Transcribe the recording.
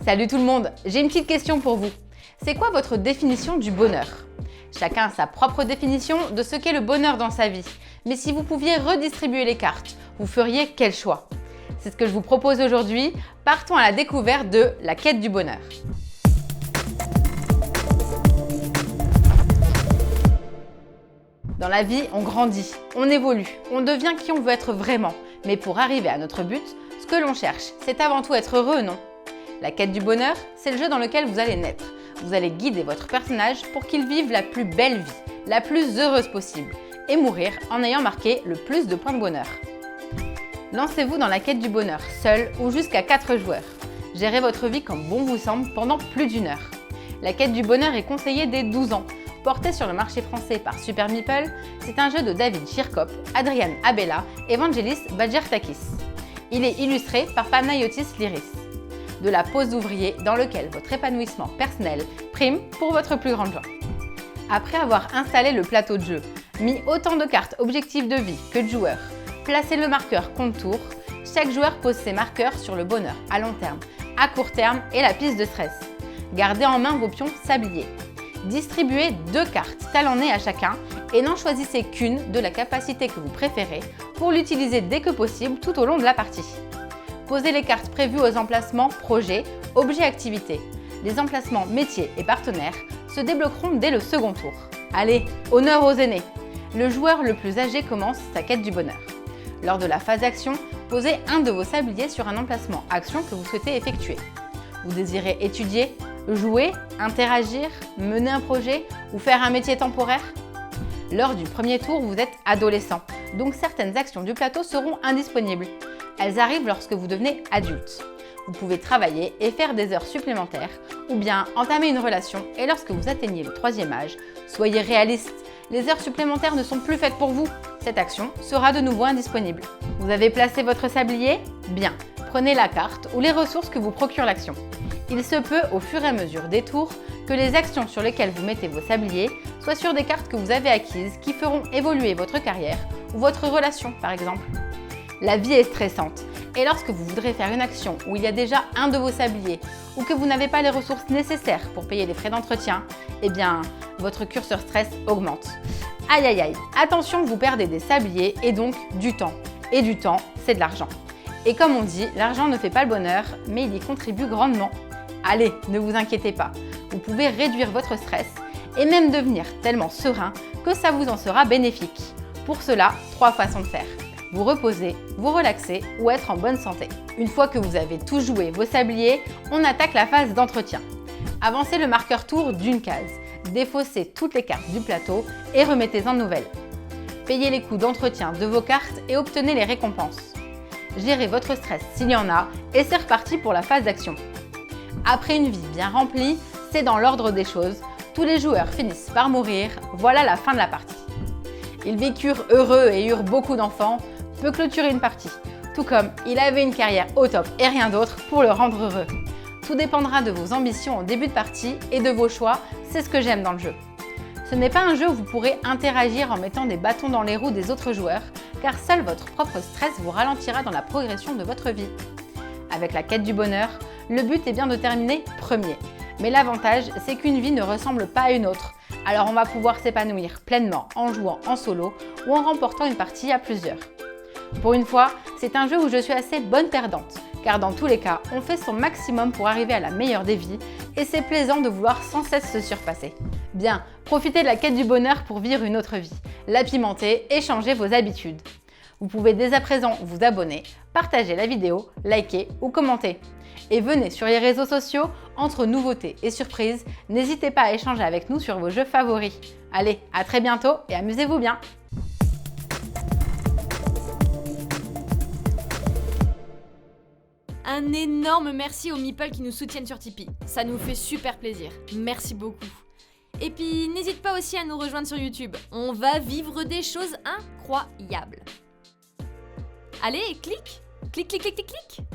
Salut tout le monde, j'ai une petite question pour vous. C'est quoi votre définition du bonheur? Chacun a sa propre définition de ce qu'est le bonheur dans sa vie. Mais si vous pouviez redistribuer les cartes, vous feriez quel choix? C'est ce que je vous propose aujourd'hui. Partons à la découverte de la quête du bonheur. Dans la vie, on grandit, on évolue, on devient qui on veut être vraiment. Mais pour arriver à notre but, ce que l'on cherche, c'est avant tout être heureux, non? La quête du bonheur, c'est le jeu dans lequel vous allez naître. Vous allez guider votre personnage pour qu'il vive la plus belle vie, la plus heureuse possible, et mourir en ayant marqué le plus de points de bonheur. Lancez-vous dans la quête du bonheur, seul ou jusqu'à 4 joueurs. Gérez votre vie comme bon vous semble pendant plus d'1 heure. La quête du bonheur est conseillée dès 12 ans. Porté sur le marché français par Super Meeple, c'est un jeu de David Chirkop, Adrian Abela et Vangelis Bagertakis. Il est illustré par Panayotis Liris. De la pose d'ouvrier dans lequel votre épanouissement personnel prime pour votre plus grande joie. Après avoir installé le plateau de jeu, mis autant de cartes objectifs de vie que de joueurs, placé le marqueur compte tour, chaque joueur pose ses marqueurs sur le bonheur à long terme, à court terme et la piste de stress. Gardez en main vos pions sabliers. Distribuez 2 cartes talonnées à chacun et n'en choisissez qu'une de la capacité que vous préférez pour l'utiliser dès que possible tout au long de la partie. Posez les cartes prévues aux emplacements projet, objet, activité. Les emplacements métiers et partenaires se débloqueront dès le second tour. Allez, honneur aux aînés! Le joueur le plus âgé commence sa quête du bonheur. Lors de la phase action, posez un de vos sabliers sur un emplacement action que vous souhaitez effectuer. Vous désirez étudier, jouer, interagir, mener un projet ou faire un métier temporaire? Lors du premier tour, vous êtes adolescent, donc certaines actions du plateau seront indisponibles. Elles arrivent lorsque vous devenez adulte. Vous pouvez travailler et faire des heures supplémentaires ou bien entamer une relation et lorsque vous atteignez le 3e âge, soyez réaliste, les heures supplémentaires ne sont plus faites pour vous. Cette action sera de nouveau indisponible. Vous avez placé votre sablier? Bien, prenez la carte ou les ressources que vous procure l'action. Il se peut, au fur et à mesure des tours, que les actions sur lesquelles vous mettez vos sabliers soient sur des cartes que vous avez acquises qui feront évoluer votre carrière ou votre relation, par exemple. La vie est stressante et lorsque vous voudrez faire une action où il y a déjà un de vos sabliers ou que vous n'avez pas les ressources nécessaires pour payer les frais d'entretien, eh bien, votre curseur stress augmente. Aïe aïe aïe, attention, vous perdez des sabliers et donc du temps. Et du temps, c'est de l'argent. Et comme on dit, l'argent ne fait pas le bonheur, mais il y contribue grandement. Allez, ne vous inquiétez pas, vous pouvez réduire votre stress et même devenir tellement serein que ça vous en sera bénéfique. Pour cela, 3 façons de faire. Vous reposer, vous relaxer ou être en bonne santé. Une fois que vous avez tout joué vos sabliers, on attaque la phase d'entretien. Avancez le marqueur tour d'1 case, défaussez toutes les cartes du plateau et remettez-en de nouvelles. Payez les coûts d'entretien de vos cartes et obtenez les récompenses. Gérez votre stress s'il y en a et c'est reparti pour la phase d'action. Après une vie bien remplie, c'est dans l'ordre des choses, tous les joueurs finissent par mourir, voilà la fin de la partie. Ils vécurent heureux et eurent beaucoup d'enfants, peut clôturer une partie, tout comme il avait une carrière au top et rien d'autre pour le rendre heureux. Tout dépendra de vos ambitions en début de partie et de vos choix, c'est ce que j'aime dans le jeu. Ce n'est pas un jeu où vous pourrez interagir en mettant des bâtons dans les roues des autres joueurs, car seul votre propre stress vous ralentira dans la progression de votre vie. Avec la quête du bonheur, le but est bien de terminer premier. Mais l'avantage, c'est qu'une vie ne ressemble pas à une autre, alors on va pouvoir s'épanouir pleinement en jouant en solo ou en remportant une partie à plusieurs. Pour une fois, c'est un jeu où je suis assez bonne perdante, car dans tous les cas, on fait son maximum pour arriver à la meilleure des vies et c'est plaisant de vouloir sans cesse se surpasser. Bien, profitez de la quête du bonheur pour vivre une autre vie, la pimenter et changer vos habitudes. Vous pouvez dès à présent vous abonner, partager la vidéo, liker ou commenter. Et venez sur les réseaux sociaux, entre nouveautés et surprises, n'hésitez pas à échanger avec nous sur vos jeux favoris. Allez, à très bientôt et amusez-vous bien! Un énorme merci aux Meeple qui nous soutiennent sur Tipeee. Ça nous fait super plaisir. Merci beaucoup. Et puis, n'hésite pas aussi à nous rejoindre sur YouTube. On va vivre des choses incroyables. Allez, clique! Clique, clique, clique, clique, clique!